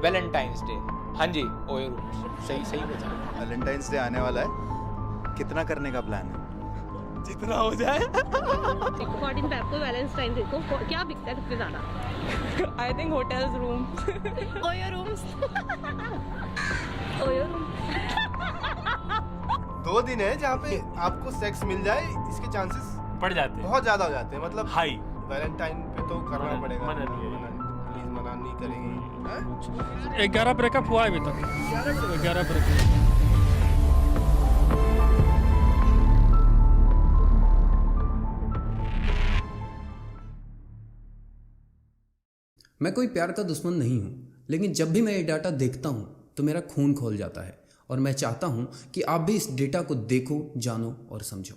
Valentine's day. हाँ जी, OYO rooms, सही सही बता। वैलेंटाइंस डे आने वाला है, कितना करने का प्लान है? जितना हो जाए। अकॉर्डिंग टू आपको वैलेंटाइन डे को क्या बिकता है सबसे ज़्यादा? I think hotels room. OYO rooms. OYO room. 2 दिन है जहाँ पे आपको सेक्स मिल जाए, इसके चांसेस बढ़ जाते हैं, बहुत ज्यादा हो जाते हैं। मतलब हाई। वैलेंटाइन पे तो करना मना- पड़ेगा। मना नहीं है। प्लीज मना नहीं करेंगे। 11 ब्रेकअप हुआ है अभी तक। 11 ब्रेकअप। मैं कोई प्यार का दुश्मन नहीं हूँ, लेकिन जब भी मैं ये डाटा देखता हूँ तो मेरा खून खौल जाता है और मैं चाहता हूँ कि आप भी इस डेटा को देखो, जानो और समझो।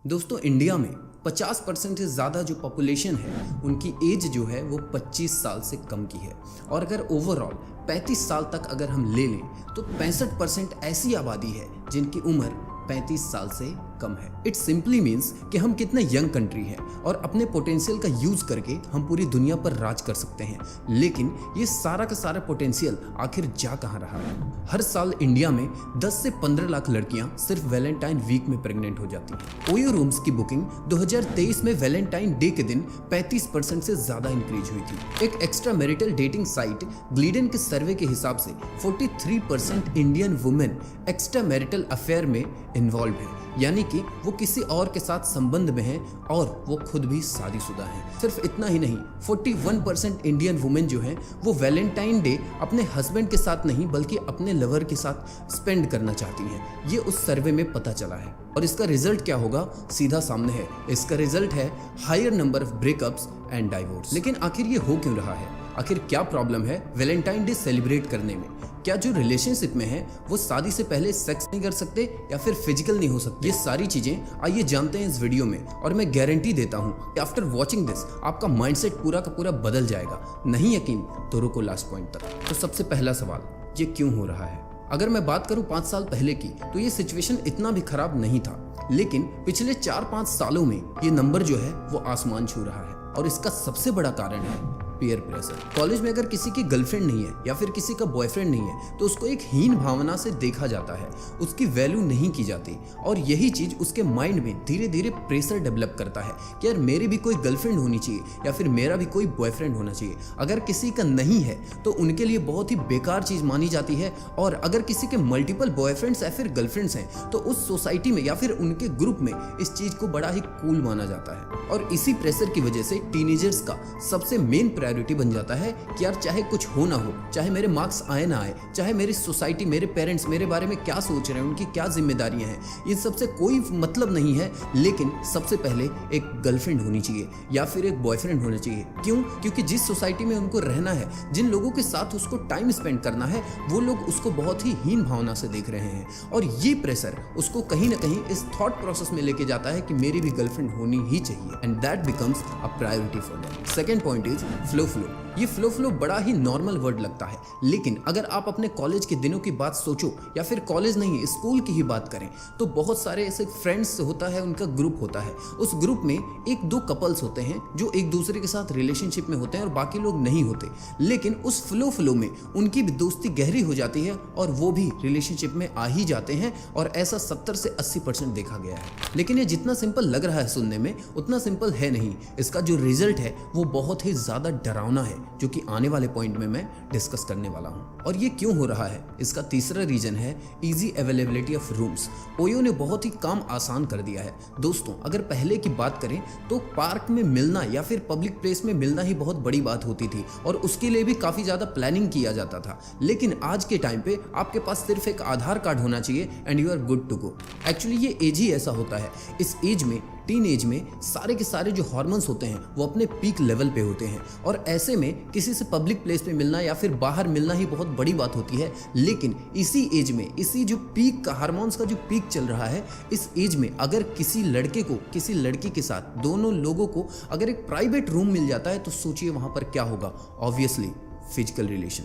दोस्तों, इंडिया में 50% से ज़्यादा जो पॉपुलेशन है उनकी एज जो है वो 25 साल से कम की है, और अगर ओवरऑल 35 साल तक अगर हम ले लें तो 65% ऐसी आबादी है जिनकी उम्र 35 साल से कम है। इट सिंपली मीन्स कि हम कितने यंग कंट्री है और अपने पोटेंशियल का यूज करके हम पूरी दुनिया पर राज कर सकते हैं। लेकिन ये सारा का सारा पोटेंशियल आखिर जा कहाँ रहा है? हर साल इंडिया में 10 से 15 लाख लड़कियां सिर्फ वैलेंटाइन वीक में प्रेग्नेंट हो जाती हैं। ओयो रूम्स की बुकिंग 2023 में वैलेंटाइन डे के दिन 35% से ज्यादा इंक्रीज हुई थी। एक एक्स्ट्रा मैरिटल डेटिंग साइट ग्लीडन के सर्वे के हिसाब से 43% Indian women extra marital affair में इन्वॉल्व है, यानी कि वो किसी और के साथ संबंध में हैं और वो खुद भी शादीशुदा हैं। सिर्फ इतना ही नहीं, 41% इंडियन वुमेन जो हैं वो वैलेंटाइन डे अपने हस्बैंड के साथ नहीं बल्कि अपने लवर के साथ स्पेंड करना चाहती हैं। ये उस सर्वे में पता चला है। और इसका रिजल्ट क्या होगा? सीधा सामने है। इसका रिजल्ट है higher number of breakups and divorce. लेकिन आखिर ये हो क्यों रहा है? आखिर क्या प्रॉब्लम है वैलेंटाइन डे सेलिब्रेट करने में? क्या जो रिलेशनशिप में है वो शादी से पहले सेक्स नहीं कर सकते या फिर फिजिकल नहीं हो सकते? ये सारी चीजें आइए जानते हैं इस वीडियो में, और मैं गारंटी देता हूँ कि आफ्टर वॉचिंग दिस आपका माइंडसेट पूरा का पूरा बदल जाएगा। नहीं यकीन तो रुको लास्ट पॉइंट तक। तो सबसे पहला सवाल, ये क्यों हो रहा है? अगर मैं बात करूं 5 साल पहले की तो ये सिचुएशन इतना भी खराब नहीं था, लेकिन पिछले 4-5 सालों में ये नंबर जो है वो आसमान छू रहा है। और इसका सबसे बड़ा कारण है पीयर प्रेशर। कॉलेज में अगर किसी की गर्लफ्रेंड नहीं है या फिर किसी का बॉयफ्रेंड नहीं है तो उसको एक हीन भावना से देखा जाता है, उसकी वैल्यू नहीं की जाती, और यही चीज उसके माइंड में धीरे धीरे प्रेशर डेवलप करता है कि यार मेरी भी कोई गर्लफ्रेंड होनी चाहिए या फिर मेरा भी कोई बॉयफ्रेंड होना चाहिए। अगर किसी का नहीं है तो उनके लिए बहुत ही बेकार चीज मानी जाती है, और अगर किसी के मल्टीपल बॉयफ्रेंड्स या फिर गर्लफ्रेंड्स हैं तो उस सोसाइटी में या फिर उनके ग्रुप में इस चीज को बड़ा ही कूल माना जाता है। और इसी प्रेशर की वजह से टीनेजर्स का सबसे मेन प्रायोरिटी बन जाता है कि यार चाहे कुछ हो ना हो, चाहे मेरे मार्क्स आए ना आए, चाहे मेरी सोसाइटी, मेरे पेरेंट्स मेरे बारे में क्या सोच रहे हैं, उनकी क्या जिम्मेदारियां हैं, इन सबसे कोई मतलब नहीं है। लेकिन सबसे पहले एक गर्लफ्रेंड होनी चाहिए या फिर एक बॉयफ्रेंड होना चाहिए। क्यों? क्योंकि जिस सोसाइटी में उनको रहना है, जिन लोगों के साथ उसको टाइम स्पेंड करना है, वो लोग उसको बहुत ही हीन भावना से देख रहे हैं, और ये प्रेशर उसको कहीं ना कहीं इस थॉट प्रोसेस में लेके जाता है कि मेरी भी गर्लफ्रेंड होनी ही चाहिए, and that becomes a priority for them. Second point is flow. ये फ्लो बड़ा ही नॉर्मल वर्ड लगता है, लेकिन अगर आप अपने कॉलेज के दिनों की बात सोचो या फिर कॉलेज नहीं स्कूल की ही बात करें तो बहुत सारे ऐसे फ्रेंड्स होता है, उनका ग्रुप होता है। उस ग्रुप में 1-2 कपल्स होते हैं जो एक दूसरे के साथ रिलेशनशिप में होते हैं और बाकी लोग नहीं होते, लेकिन उस फ्लो में उनकी भी दोस्ती गहरी हो जाती है और वो भी रिलेशनशिप में आ ही जाते हैं, और ऐसा 70 से 80% देखा गया है। लेकिन ये जितना सिंपल लग रहा है सुनने में उतना सिंपल है नहीं। इसका जो रिजल्ट है वो बहुत ही ज्यादा डरावना है, जो कि आने वाले पॉइंट में मैं डिस्कस करने वाला हूं। और ये क्यों हो रहा है? इसका तीसरा रीजन है easy availability of rooms. OYO ने बहुत ही काम आसान कर दिया है। दोस्तों, अगर पहले की बात करें तो पार्क में मिलना या फिर पब्लिक प्लेस में मिलना ही बहुत बड़ी बात होती थी, और उसके लिए भी काफी ज्यादा प्लानिंग किया जाता था। लेकिन आज के टाइम पे आपके पास सिर्फ एक आधार कार्ड होना चाहिए and you are good to go. Actually ये एज ही ऐसा होता है। इस एज में, टीन एज में, सारे के सारे जो हार्मोन्स होते हैं वो अपने पीक लेवल पे होते हैं, और ऐसे में किसी से पब्लिक प्लेस पे मिलना या फिर बाहर मिलना ही बहुत बड़ी बात होती है। लेकिन इसी एज में, इसी जो पीक का हार्मोन्स का जो पीक चल रहा है, इस एज में अगर किसी लड़के को किसी लड़की के साथ, दोनों लोगों को अगर एक प्राइवेट रूम मिल जाता है तो सोचिए वहां पर क्या होगा। ऑब्वियसली फिजिकल रिलेशन,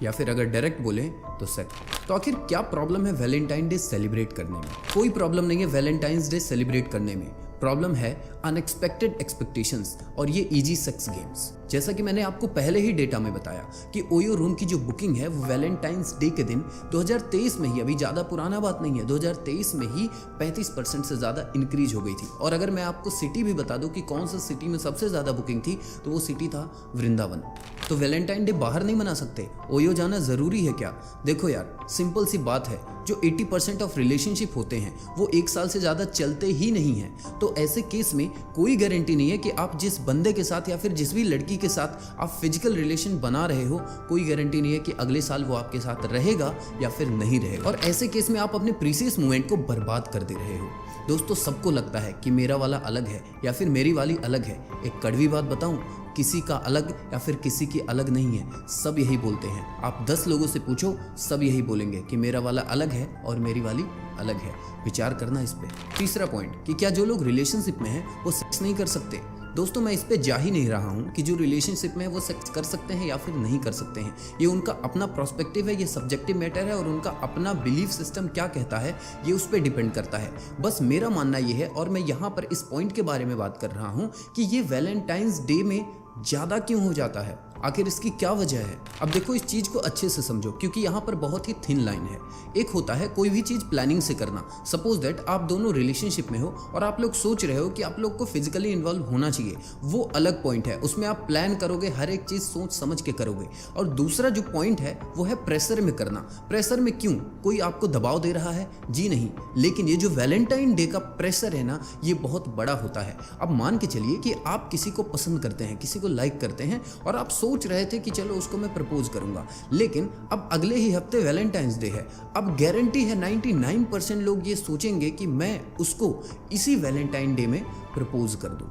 या फिर अगर डायरेक्ट बोलें तो सेक्स। तो आखिर क्या प्रॉब्लम है वैलेंटाइन डे सेलिब्रेट करने में? कोई प्रॉब्लम नहीं है वैलेंटाइंस डे सेलिब्रेट करने में। प्रॉब्लम है अनएक्सपेक्टेड एक्सपेक्टेशंस और ये इजी सेक्स गेम्स। जैसा कि मैंने आपको पहले ही डेटा में बताया कि ओयो रूम की जो बुकिंग है वो वैलेंटाइंस डे के दिन 2023 में ही, अभी ज़्यादा पुराना बात नहीं है, 2023 में ही 35% से ज़्यादा इंक्रीज हो गई थी। और अगर मैं आपको सिटी भी बता दूं कि कौन सा सिटी में सबसे ज़्यादा बुकिंग थी, तो वो सिटी था वृंदावन। तो वैलेंटाइन डे बाहर नहीं मना सकते, ओयो जाना ज़रूरी है क्या? देखो यार, सिंपल सी बात है, जो 80% ऑफ रिलेशनशिप होते हैं वो 1 साल से ज़्यादा चलते ही नहीं हैं। तो ऐसे केस में कोई गारंटी नहीं है कि आप जिस बंदे के साथ या फिर जिस भी लड़की के साथ आप फिजिकल रिलेशन बना रहे हो, कोई गारंटी नहीं है कि अगले साल वो आपके साथ रहेगा या फिर नहीं रहेगा। और ऐसे केस में आप अपने प्रीसियस मोमेंट को बर्बाद कर दे रहे हो। दोस्तों, सबको लगता है कि मेरा वाला अलग है या फिर मेरी वाली अलग है। एक कड़वी बात बताऊं, किसी का अलग या फिर किसी की अलग नहीं है, सब यही बोलते हैं। आप 10 लोगों से पूछो, सब यही बोलेंगे कि मेरा वाला अलग है और मेरी वाली अलग है। विचार करना इस पे। तीसरा पॉइंट कि क्या जो लोग रिलेशनशिप में हैं वो सेक्स नहीं कर सकते? दोस्तों, मैं इस पे जा ही नहीं रहा हूँ कि जो रिलेशनशिप में है वो सेक्स कर सकते हैं या फिर नहीं कर सकते हैं। ये उनका अपना पर्सपेक्टिव है, ये सब्जेक्टिव मैटर है और उनका अपना बिलीफ सिस्टम क्या कहता है ये उस पर डिपेंड करता है। बस मेरा मानना ये है, और मैं यहाँ पर इस पॉइंट के बारे में बात कर रहा हूँ कि ये वैलेंटाइंस डे में ज़्यादा क्यों हो जाता है, आखिर इसकी क्या वजह है। अब देखो, इस चीज़ को अच्छे से समझो क्योंकि यहाँ पर बहुत ही थिन लाइन है। एक होता है कोई भी चीज़ प्लानिंग से करना। सपोज दैट आप दोनों रिलेशनशिप में हो और आप लोग सोच रहे हो कि आप लोग को फिजिकली इन्वॉल्व होना चाहिए, वो अलग पॉइंट है। उसमें आप प्लान करोगे, हर एक चीज़ सोच समझ के करोगे। और दूसरा जो पॉइंट है वो है प्रेशर में करना। प्रेशर में क्यों? कोई आपको दबाव दे रहा है? जी नहीं। लेकिन ये जो वैलेंटाइन डे का प्रेशर है ना, ये बहुत बड़ा होता है। अब मान के चलिए कि आप किसी को पसंद करते हैं, किसी को लाइक करते हैं और आप सोच रहे थे कि चलो उसको मैं प्रपोज करूंगा, लेकिन अब अगले ही हफ्ते वैलेंटाइंस डे है। अब गारंटी है 99% लोग ये सोचेंगे कि मैं उसको इसी वैलेंटाइन डे में प्रपोज कर दूं।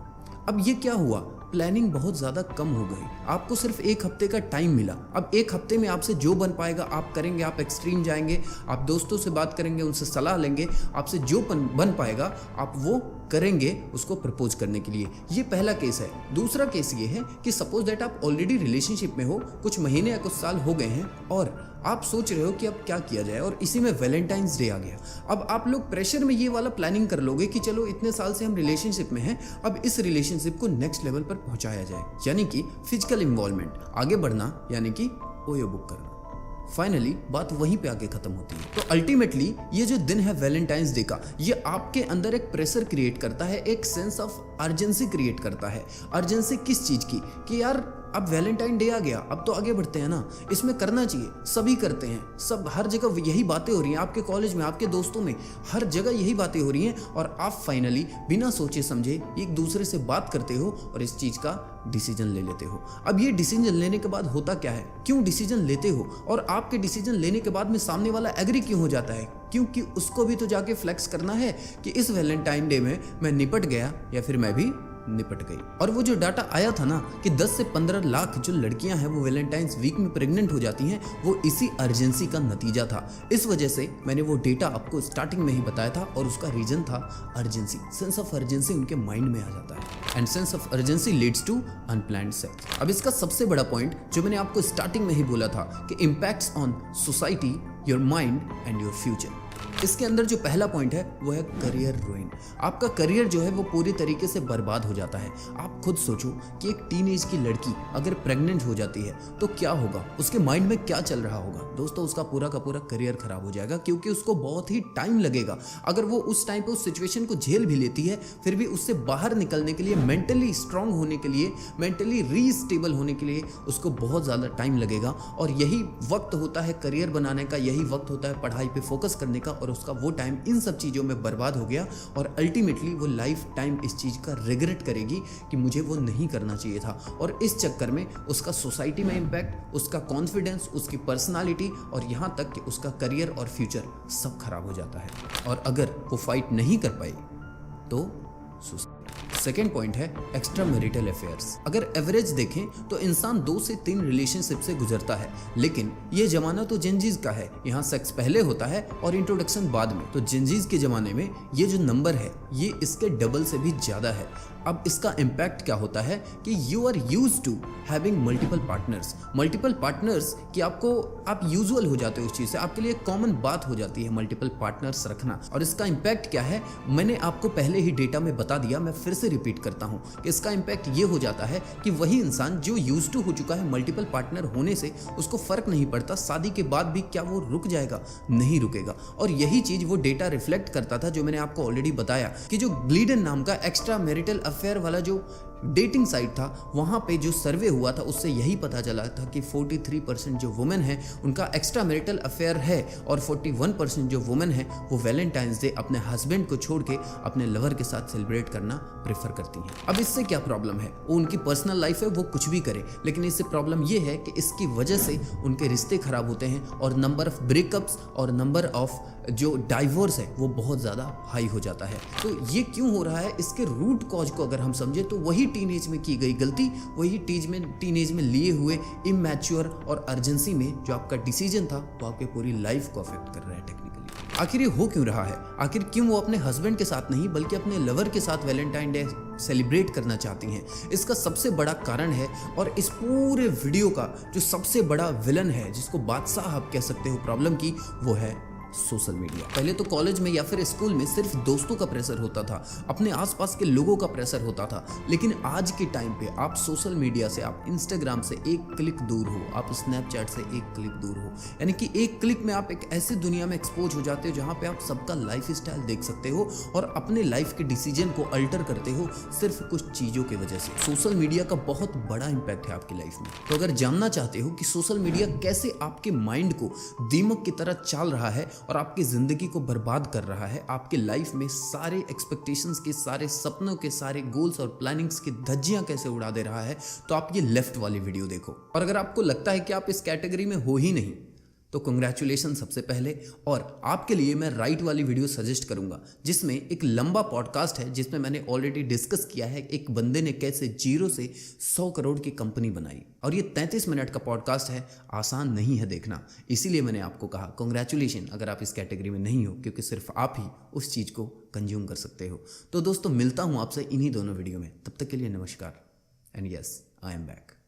अब ये क्या हुआ? प्लानिंग बहुत ज़्यादा कम हो गई। आपको सिर्फ 1 हफ्ते का टाइम मिला। अब 1 हफ्ते में आपसे जो बन पाएगा आप करेंगे। आप एक्सट्रीम जाएंगे, आप दोस्तों से बात करेंगे, उनसे सलाह लेंगे, आपसे जो बन पाएगा आप वो करेंगे उसको प्रपोज करने के लिए। ये पहला केस है। दूसरा केस ये है कि सपोज दैट आप ऑलरेडी रिलेशनशिप में हो, कुछ महीने या कुछ साल हो गए हैं और आप सोच रहे हो कि अब क्या किया जाए, और इसी में वैलेंटाइंस डे आ गया। अब आप लोग प्रेशर में ये वाला प्लानिंग कर लोगे कि चलो इतने साल से हम रिलेशनशिप में हैं, अब इस रिलेशनशिप को नेक्स्ट लेवल पर पहुंचाया जाए, यानी कि फिजिकल इन्वॉल्वमेंट, आगे बढ़ना, यानी कि ओयो बुक करना। फाइनली बात वहीं पे आके खत्म होती है। तो अल्टीमेटली ये जो दिन है वैलेंटाइंस डे का, ये आपके अंदर एक प्रेशर क्रिएट करता है, एक सेंस ऑफ अर्जेंसी क्रिएट करता है। अर्जेंसी किस चीज़ की? कि यार अब वैलेंटाइन डे आ गया, अब तो आगे बढ़ते हैं ना, इसमें करना चाहिए। सभी करते हैं, सब हर जगह यही बातें हो रही हैं, आपके कॉलेज में, आपके दोस्तों में, हर जगह यही बातें हो रही हैं और आप फाइनली बिना सोचे समझे एक दूसरे से बात करते हो और इस चीज़ का डिसीजन ले लेते हो। अब ये डिसीजन लेने के बाद होता क्या है? क्यों डिसीजन लेते हो? और आपके डिसीजन लेने के बाद में सामने वाला एग्री क्यों हो जाता है? क्योंकि उसको भी तो जाके फ्लेक्स करना है कि इस वैलेंटाइन डे में मैं निपट गया या फिर मैं भी निपट गई। और वो जो डाटा आया था ना कि 10 से 15 लाख जो लड़कियां हैं वो वैलेंटाइंस वीक में प्रेग्नेंट हो जाती हैं, वो इसी अर्जेंसी का नतीजा था। इस वजह से मैंने वो डेटा आपको स्टार्टिंग में ही बताया था और उसका रीजन था अर्जेंसी। सेंस ऑफ अर्जेंसी उनके माइंड में आ जाता है and sense of urgency leads to unplanned sex. अब इसका सबसे बड़ा पॉइंट जो मैंने आपको स्टार्टिंग में ही बोला था कि impacts on society, your mind and your future. इसके अंदर जो पहला पॉइंट है वो है करियर रुइन। आपका करियर जो है वो पूरी तरीके से बर्बाद हो जाता है। आप खुद सोचो कि एक टीनेज की लड़की अगर प्रेग्नेंट हो जाती है तो क्या होगा, उसके माइंड में क्या चल रहा होगा? दोस्तों, उसका पूरा का पूरा करियर खराब हो जाएगा क्योंकि उसको बहुत ही टाइम लगेगा। अगर वो उस टाइम पे उस सिचुएशन को झेल भी लेती है, फिर भी उससे बाहर निकलने के लिए, मेंटली स्ट्रांग होने के लिए, मेंटली रीस्टेबल होने के लिए उसको बहुत ज़्यादा टाइम लगेगा। और यही वक्त होता है करियर बनाने का, यही वक्त होता है पढ़ाई पे फोकस करने का, और उसका वो टाइम इन सब चीज़ों में बर्बाद हो गया और अल्टीमेटली वो लाइफ टाइम इस चीज़ का रिग्रेट करेगी कि मुझे वो नहीं करना चाहिए था। और इस चक्कर में उसका सोसाइटी में इम्पैक्ट, उसका कॉन्फिडेंस, उसकी पर्सनालिटी और यहाँ तक कि उसका करियर और फ्यूचर सब खराब हो जाता है। और अगर वो फाइट नहीं कर पाई तो सेकेंड पॉइंट है एक्स्ट्रा मैरिटल अफेयर्स। अगर एवरेज देखें तो इंसान 2 से 3 रिलेशनशिप से गुजरता है, लेकिन ये जमाना तो जेनजीज का है। यहाँ सेक्स पहले होता है और इंट्रोडक्शन बाद में। तो जेनजीज के जमाने में ये जो नंबर है ये इसके डबल से भी ज़्यादा है। अब इसका इम्पैक्ट क्या होता है कि you are used to having multiple partners कि आप यूजुअल हो जाते हो उस चीज से, आपके लिए कॉमन बात हो जाती है मल्टीपल पार्टनर्स रखना। और इसका इम्पैक्ट क्या है मैंने आपको पहले ही डेटा में बता दिया, मैं फिर से रिपीट करता हूं कि इसका इम्पैक्ट ये हो जाता है कि वही इंसान जो यूज्ड टू हो चुका है मल्टीपल पार्टनर होने से, उसको फर्क नहीं पड़ता शादी के बाद भी क्या वो रुक जाएगा, नहीं रुकेगा। और यही चीज वो डेटा रिफ्लेक्ट करता था जो मैंने आपको ऑलरेडी बताया कि जो ग्लीडन नाम का एक्स्ट्रा मैरिटल अफेयर वाला जो डेटिंग साइट था, वहां पे जो सर्वे हुआ था उससे यही पता चला था कि 43% जो वुमेन है उनका एक्स्ट्रा मैरिटल अफेयर है और 41% जो वुमेन है वो वैलेंटाइंस डे अपने हस्बैंड को छोड़ के अपने लवर के साथ सेलिब्रेट करना प्रेफर करती हैं। अब इससे क्या प्रॉब्लम है, वो उनकी पर्सनल लाइफ है, वो कुछ भी करे, लेकिन इससे प्रॉब्लम ये है कि इसकी वजह से उनके रिश्ते खराब होते हैं और नंबर ऑफ ब्रेकअप्स और नंबर ऑफ जो डाइवोर्स है वो बहुत ज़्यादा हाई हो जाता है। तो ये क्यों हो रहा है, इसके रूट कॉज को अगर हम समझे तो वही टीनेज में की गई गलती, वही टीनेज में लिए हुए इमैच्योर और अर्जेंसी में जो आपका डिसीजन था वो आपके पूरी लाइफ को अफेक्ट कर रहा है टेक्निकली। आखिर ये हो क्यों रहा है, आखिर क्यों वो अपने हस्बैंड के साथ नहीं बल्कि अपने लवर के साथ वैलेंटाइन डे सेलिब्रेट करना चाहती हैं? इसका सबसे बड़ा कारण है और इस पूरे वीडियो का जो सबसे बड़ा विलन है, जिसको बादशाह आप कह सकते हो प्रॉब्लम की, वो है सोशल मीडिया। पहले तो कॉलेज में या फिर स्कूल में सिर्फ दोस्तों का प्रेशर होता था, अपने आसपास के लोगों का प्रेशर होता था, लेकिन आज के टाइम पे आप सोशल मीडिया से, आप इंस्टाग्राम से एक क्लिक दूर हो, आप स्नैपचैट से एक क्लिक दूर हो, यानी कि एक क्लिक में आप एक ऐसी दुनिया में एक्सपोज हो जाते हो जहां पे आप सबका लाइफ स्टाइल देख सकते हो और अपने लाइफ के डिसीजन को अल्टर करते हो सिर्फ कुछ चीजों की वजह से। सोशल मीडिया का बहुत बड़ा इंपैक्ट है आपकी लाइफ में। तो अगर जानना चाहते हो कि सोशल मीडिया कैसे आपके माइंड को दीमक की तरह चाल रहा है और आपकी जिंदगी को बर्बाद कर रहा है, आपके लाइफ में सारे एक्सपेक्टेशंस के, सारे सपनों के, सारे गोल्स और प्लानिंग्स की धज्जियां कैसे उड़ा दे रहा है, तो आप ये लेफ्ट वाली वीडियो देखो। और अगर आपको लगता है कि आप इस कैटेगरी में हो ही नहीं तो कंग्रेचुलेशन सबसे पहले। और आपके लिए मैं राइट वाली वीडियो सजेस्ट करूंगा जिसमें एक लंबा पॉडकास्ट है जिसमें मैंने ऑलरेडी डिस्कस किया है एक बंदे ने कैसे 0 से 100 करोड़ की कंपनी बनाई। और ये 33 मिनट का पॉडकास्ट है, आसान नहीं है देखना, इसीलिए मैंने आपको कहा कंग्रेचुलेशन अगर आप इस कैटेगरी में नहीं हो, क्योंकि सिर्फ आप ही उस चीज़ को कंज्यूम कर सकते हो। तो दोस्तों मिलता हूँ आपसे इन्हीं दोनों वीडियो में, तब तक के लिए नमस्कार and yes I am back.